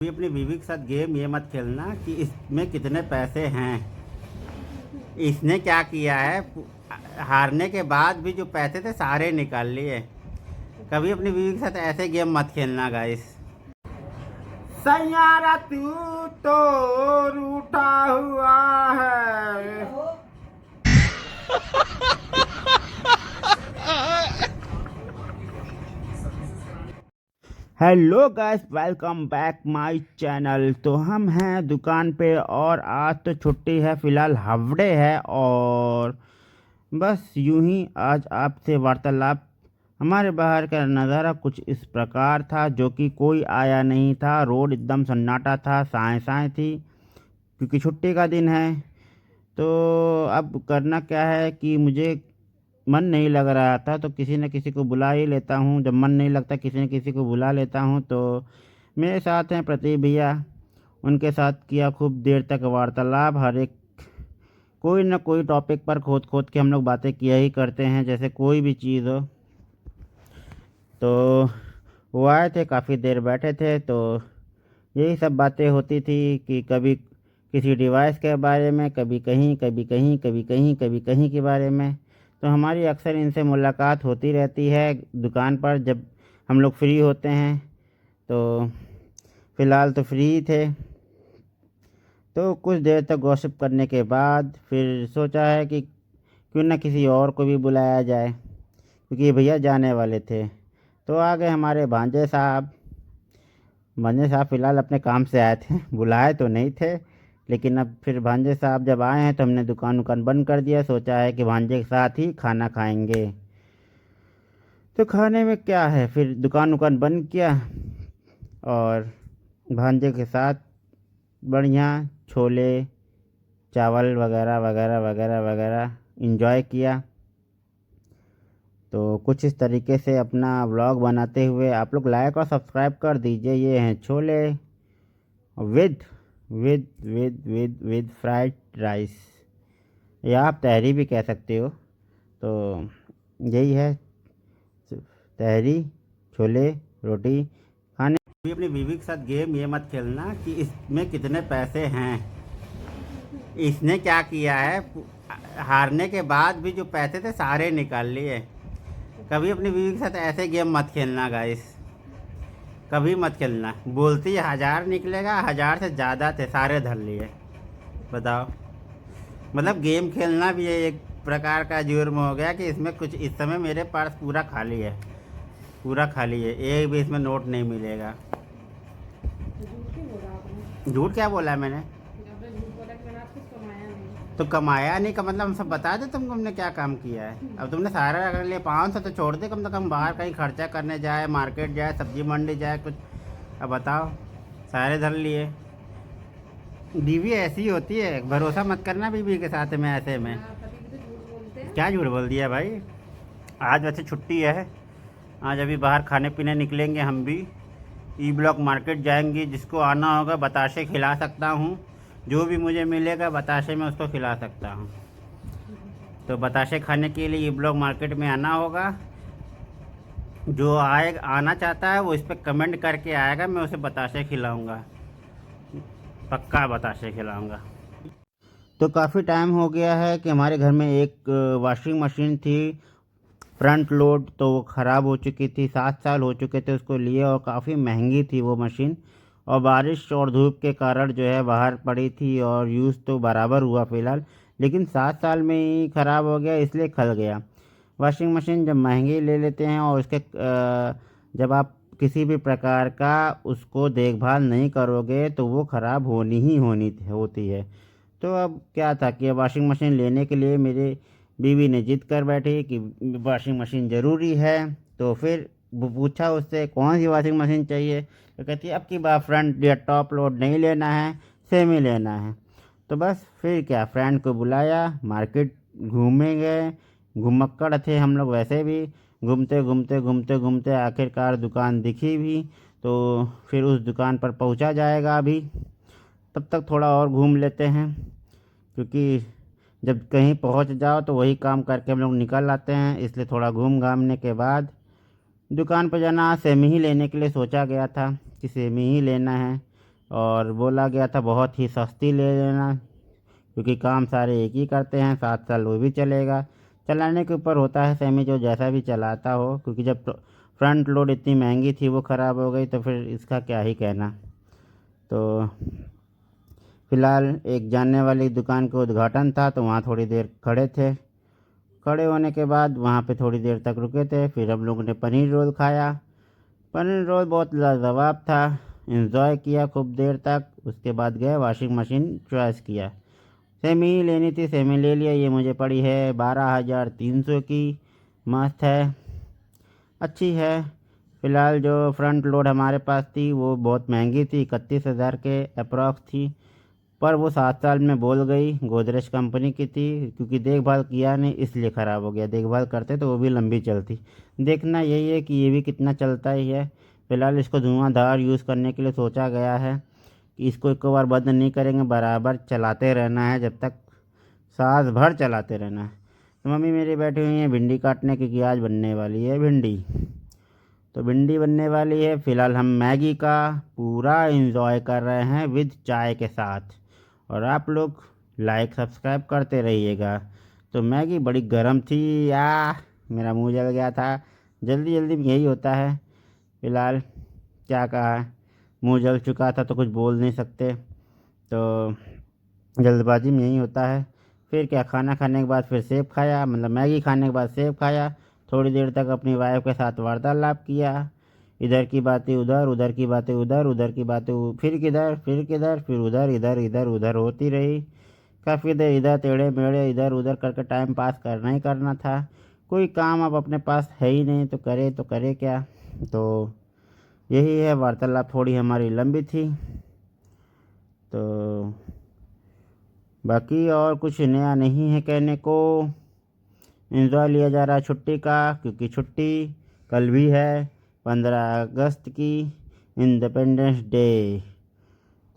भी अपनी बीवी के साथ गेम ये मत खेलना कि इसमें कितने पैसे हैं। इसने क्या किया है, हारने के बाद भी जो पैसे थे सारे निकाल लिए। कभी अपनी बीवी के साथ ऐसे गेम मत खेलना गाइस। सैयारा तू तो रूठा हुआ है। Hello guys, welcome back my channel. तो हम हैं दुकान पे और आज तो छुट्टी है, फ़िलहाल हाफ डे है और बस यूं ही आज आपसे वार्तालाप। हमारे बाहर का नज़ारा कुछ इस प्रकार था, जो कि कोई आया नहीं था। रोड एकदम सन्नाटा था, साए साए थी, क्योंकि छुट्टी का दिन है। तो अब करना क्या है कि मुझे मन नहीं लग रहा था, तो किसी न किसी को बुला ही लेता हूँ। जब मन नहीं लगता किसी न किसी को बुला लेता हूँ। तो मेरे साथ हैं प्रतीक भैया, उनके साथ किया खूब देर तक वार्तालाप। हर एक कोई न कोई टॉपिक पर खोद खोद के हम लोग बातें किया ही करते हैं, जैसे कोई भी चीज़ हो। तो वो आए थे, काफ़ी देर बैठे थे, तो यही सब बातें होती थी कि कभी किसी डिवाइस के बारे में, कभी कहीं कभी कहीं कभी कहीं कभी कहीं के बारे में। तो हमारी अक्सर इनसे मुलाकात होती रहती है दुकान पर, जब हम लोग फ्री होते हैं। तो फ़िलहाल तो फ्री ही थे, तो कुछ देर तक गॉसिप करने के बाद फिर सोचा है कि क्यों ना किसी और को भी बुलाया जाए, क्योंकि ये भैया जाने वाले थे। तो आ गए हमारे भांजे साहब। भांजे साहब फ़िलहाल अपने काम से आए थे, बुलाए तो नहीं थे, लेकिन अब फिर भांजे साहब जब आए हैं तो हमने दुकान उकान बंद कर दिया। सोचा है कि भांजे के साथ ही खाना खाएंगे। तो खाने में क्या है, फिर दुकान उकान बंद किया और भांजे के साथ बढ़िया छोले चावल वगैरह वगैरह वगैरह वगैरह इंजॉय किया। तो कुछ इस तरीके से अपना व्लॉग बनाते हुए आप लोग लाइक और सब्सक्राइब कर दीजिए। ये हैं chole with with with with with fried rice, या आप तहरी भी कह सकते हो। तो यही है तहरी, छोले, रोटी खाने। भी अपनी बीवी के साथ गेम ये मत खेलना कि इसमें कितने पैसे हैं। इसने क्या किया है, हारने के बाद भी जो पैसे थे सारे निकाल लिए। कभी अपनी बीवी के साथ ऐसे गेम मत खेलना गाइस, कभी मत खेलना। बोलती है 1000 निकलेगा, 1000 से ज़्यादा थे, सारे धर लिए। बताओ, मतलब गेम खेलना भी एक प्रकार का जुर्म हो गया कि इसमें कुछ, इस समय मेरे पास पूरा खाली है, पूरा खाली है, एक भी इसमें नोट नहीं मिलेगा। झूठ क्या बोला है मैंने? तो कमाया नहीं का मतलब हम सब बता दे तुमको हमने क्या काम किया है। अब तुमने सारा अगर लिए 500 तो छोड़ दे, कम से कम बाहर कहीं खर्चा करने जाए, मार्केट जाए, सब्जी मंडी जाए कुछ। अब बताओ, सारे धर लिए। बीवी ऐसी होती है, भरोसा मत करना बीवी के साथ में ऐसे में। क्या झूठ बोल दिया भाई। आज वैसे छुट्टी है, आज अभी बाहर खाने पीने निकलेंगे हम भी। ई ब्लॉक मार्केट जाएंगे, जिसको आना होगा बताशे खिला सकता हूँ। जो भी मुझे मिलेगा बताशे में उसको खिला सकता हूँ। तो बताशे खाने के लिए ई ब्लॉक मार्केट में आना होगा। जो आना चाहता है वो इस पर कमेंट करके आएगा, मैं उसे बताशे खिलाऊँगा, पक्का बताशे खिलाऊँगा। तो काफ़ी टाइम हो गया है कि हमारे घर में एक वॉशिंग मशीन थी फ्रंट लोड, तो वो ख़राब हो चुकी थी। 7 साल हो चुके थे उसको लिए और काफ़ी महंगी थी वो मशीन। और बारिश और धूप के कारण जो है बाहर पड़ी थी और यूज़ तो बराबर हुआ फ़िलहाल, लेकिन 7 साल में ही ख़राब हो गया, इसलिए खल गया। वॉशिंग मशीन जब महंगी ले लेते हैं और उसके जब आप किसी भी प्रकार का उसको देखभाल नहीं करोगे तो वो ख़राब होनी ही होनी होती है। तो अब क्या था कि वॉशिंग मशीन लेने के लिए मेरे बीवी ने जिद कर बैठी कि वॉशिंग मशीन ज़रूरी है। तो फिर वो पूछा उससे कौन सी वॉशिंग मशीन चाहिए, तो कहती है अब की बार फ्रंट या टॉप लोड नहीं लेना है, सेमी लेना है। तो बस फिर क्या, फ्रेंड को बुलाया, मार्केट घूमे गए। घुमक्कड़ थे हम लोग वैसे भी, घूमते घूमते घूमते घूमते आखिरकार दुकान दिखी भी। तो फिर उस दुकान पर पहुंचा जाएगा अभी। तब तक थोड़ा और घूम लेते हैं, क्योंकि जब कहीं पहुंच जाओ तो वही काम करके हम लोग निकल आते हैं, इसलिए थोड़ा घूम घामने के बाद दुकान पर जाना। सेमी ही लेने के लिए सोचा गया था कि सेमी ही लेना है, और बोला गया था बहुत ही सस्ती ले लेना, क्योंकि काम सारे एक ही करते हैं, 7 साल वो भी चलेगा। चलाने के ऊपर होता है सेमी, जो जैसा भी चलाता हो, क्योंकि जब फ्रंट लोड इतनी महंगी थी वो ख़राब हो गई तो फिर इसका क्या ही कहना। तो फ़िलहाल एक जानने वाली दुकान का उद्घाटन था तो वहाँ थोड़ी देर खड़े थे। खड़े होने के बाद वहाँ पे थोड़ी देर तक रुके थे। फिर हम लोगों ने पनीर रोल खाया। पनीर रोल बहुत लाजवाब था। एंजॉय किया खूब देर तक। उसके बाद गए वॉशिंग मशीन चॉइस किया। सेमी लेनी थी, सेमी ले लिया। ये मुझे पड़ी है 12,300 की। मस्त है, अच्छी है। फ़िलहाल जो फ्रंट लोड हमारे पास थी वो बहुत महंगी थी, 31,000 के अप्रॉक्स थी। पर वो 7 साल में बोल गई। गोदरेज कंपनी की थी, क्योंकि देखभाल किया नहीं इसलिए ख़राब हो गया। देखभाल करते तो वो भी लंबी चलती। देखना यही है कि ये भी कितना चलता ही है। फ़िलहाल इसको धुआंधार यूज़ करने के लिए सोचा गया है कि इसको एक बार बंद नहीं करेंगे, बराबर चलाते रहना है, जब तक साल भर चलाते रहना है। तो मम्मी मेरी बैठी हुई है भिंडी काटने, क्योंकि आज बनने वाली है भिंडी। तो भिंडी बनने वाली है। फ़िलहाल हम मैगी का पूरा इंजॉय कर रहे हैं विद चाय के साथ। और आप लोग लाइक सब्सक्राइब करते रहिएगा। तो मैगी बड़ी गर्म थी, मेरा मुंह जल गया था। जल्दी जल्दी में यही होता है। फ़िलहाल क्या कहा, मुंह जल चुका था तो कुछ बोल नहीं सकते, तो जल्दबाजी में यही होता है। फिर क्या, खाना खाने के बाद फिर सेब खाया, मतलब मैगी खाने के बाद सेब खाया। थोड़ी देर तक अपनी वाइफ के साथ वार्तालाप किया। इधर की बातें उधर, उधर की बातें उधर, उधर की बातें फिर किधर, फिर किधर, फिर उधर, इधर इधर उधर होती रही। काफ़ी देर इधर टेढ़े मेढ़े इधर उधर करके टाइम पास करना ही करना था। कोई काम अब अपने पास है ही नहीं तो करे क्या। तो यही है, वार्तालाप थोड़ी हमारी लंबी थी। तो बाकी और कुछ नया नहीं है कहने को। एंजॉय लिया जा रहा है छुट्टी का, क्योंकि छुट्टी कल भी है, 15 अगस्त की, इंडिपेंडेंस डे।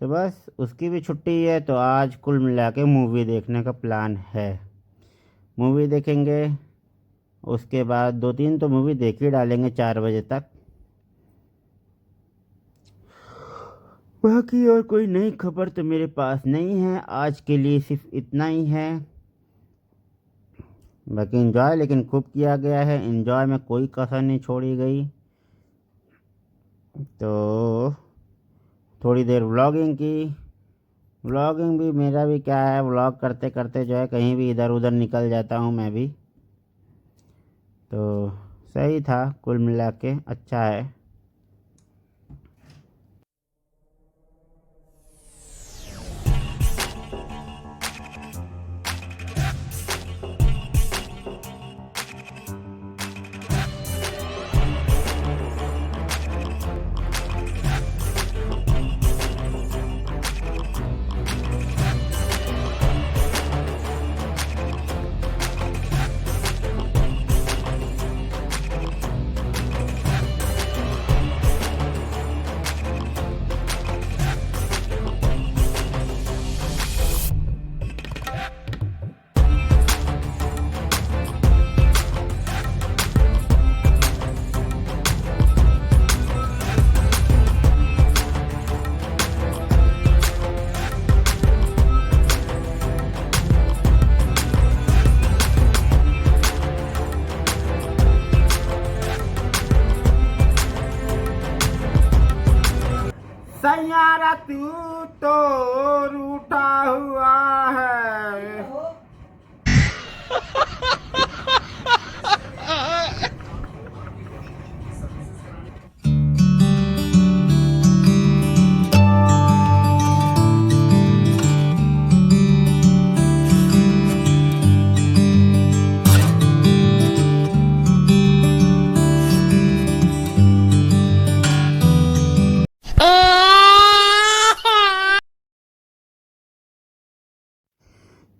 तो बस उसकी भी छुट्टी है, तो आज कुल मिला के मूवी देखने का प्लान है। मूवी देखेंगे, उसके बाद 2-3 तो मूवी देख ही डालेंगे 4 बजे तक। बाकी और कोई नई खबर तो मेरे पास नहीं है। आज के लिए सिर्फ इतना ही है। बाकी एंजॉय लेकिन खूब किया गया है। एंजॉय में कोई कसर नहीं छोड़ी गई। तो थोड़ी देर व्लॉगिंग की। व्लॉगिंग भी मेरा भी क्या है, व्लॉग करते करते जो है कहीं भी इधर उधर निकल जाता हूँ मैं भी। तो सही था, कुल मिला के अच्छा है। सैयारा तू तो रूठा हुआ है।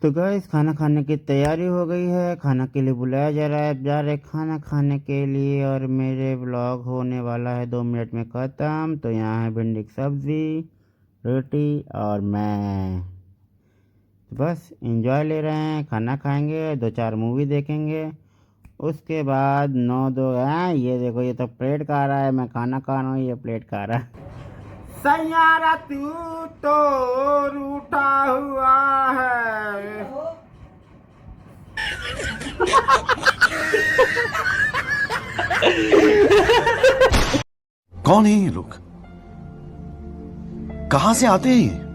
तो गाइस खाना खाने की तैयारी हो गई है। खाना के लिए बुलाया जा रहा है, अब जा रहे खाना खाने के लिए। और मेरे व्लॉग होने वाला है 2 मिनट में ख़त्म। तो यहाँ है भिंडी की सब्ज़ी, रोटी और मैं। तो बस एंजॉय ले रहे हैं, खाना खाएंगे, 2-4 मूवी देखेंगे। उसके बाद 9-2 ये देखो, ये तो प्लेट खा रहा है, मैं खाना खा रहा हूँ, ये प्लेट खा रहा है। सैयारा तू तो रूठा हुआ है। कौन है ये लोग? कहां से आते हैं ये?